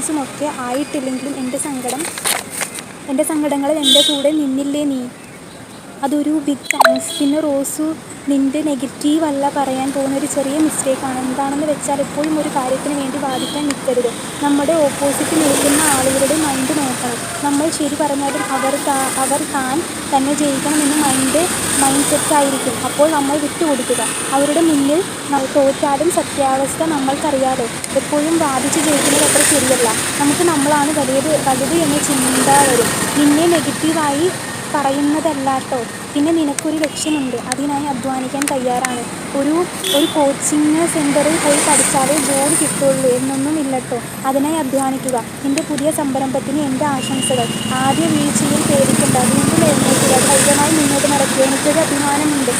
ഫോളോവേഴ്സും ഒക്കെ ആയിട്ടില്ലെങ്കിലും എൻ്റെ സങ്കടങ്ങളിൽ എൻ്റെ കൂടെ നിന്നില്ലേ നീ? അതൊരു ബിഗ് താങ്ക്സ്. പിന്നെ റോസു, നിൻ്റെ നെഗറ്റീവ് അല്ല പറയാൻ പോകുന്നൊരു ചെറിയ മിസ്റ്റേക്കാണ്. എന്താണെന്ന് വെച്ചാൽ എപ്പോഴും ഒരു കാര്യത്തിന് വേണ്ടി വാദിക്കാൻ നിൽക്കരുത്. നമ്മുടെ ഓപ്പോസിറ്റ് നിൽക്കുന്ന ആളുകളുടെ മൈൻഡ് നോക്കണം. നമ്മൾ ശരി പറഞ്ഞാലും അവർ താൻ തന്നെ ജയിക്കണമെന്ന് മൈൻഡ് സെറ്റായിരിക്കും. അപ്പോൾ നമ്മൾ വിട്ടുകൊടുക്കുക. അവരുടെ മുന്നിൽ തോറ്റാലും സത്യാവസ്ഥ നമ്മൾക്കറിയാലോ. എപ്പോഴും വാദിച്ച് ജയിക്കുന്നത് അത്ര ശരിയല്ല. നമുക്ക് നമ്മളാണ് വലുത് എന്ന ചിന്ത വരും. നിന്നെ നെഗറ്റീവായി പറയുന്നതല്ലാട്ടോ. പിന്നെ നിനക്കൊരു ലക്ഷ്യമുണ്ട്, അതിനായി അധ്വാനിക്കാൻ തയ്യാറാണ്. ഒരു കോച്ചിങ് സെൻറ്ററിൽ പോയി പഠിച്ചാലേ ജോലി കിട്ടുള്ളൂ എന്നൊന്നും ഇല്ലട്ടോ. അതിനായി അധ്വാനിക്കുക. നിൻ്റെ പുതിയ സംരംഭത്തിന് എൻ്റെ ആശംസകൾ. ആദ്യ വീഴ്ചയിൽ പേടിക്കണ്ട, വീണ്ടും എഴുന്നേൽക്കുക, ധൈര്യമായി മുന്നോട്ട് നടക്കുക. എനിക്കൊരു അഭിമാനമുണ്ട്,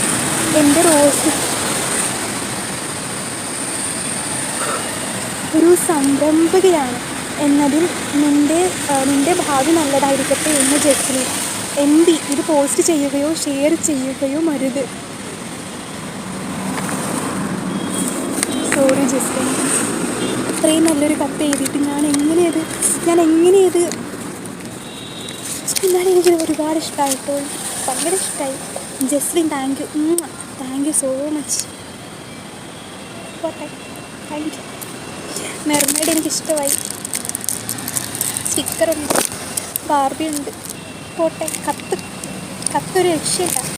എൻ്റെ റോസ് ഒരു സംരംഭകയാണ് എന്നതിൽ. നിൻ്റെ ഭാവി നല്ലതായിരിക്കട്ടെ എന്ന് ജസ്ലി. MP, ഇത് പോസ്റ്റ് ചെയ്യുകയോ ഷെയർ ചെയ്യുകയോ അരുത്. സോറി ജസ്ലി, ഇത്രയും നല്ലൊരു കത്ത് എഴുതിയിട്ട് ഞാൻ എങ്ങനെയത് എന്നാലും എനിക്കത് ഒരുപാട് ഇഷ്ടമായിട്ടോ, ഭയങ്കര ഇഷ്ടമായി. Jaslin, thank you so much. പോട്ടെ, താങ്ക് യു. മെർമെയ്ഡ് എനിക്കിഷ്ടമായി. സ്റ്റിക്കറുണ്ട്, ബാർബി ഉണ്ട്. പോട്ടെ, കത്തൊരു രക്ഷയില്ല.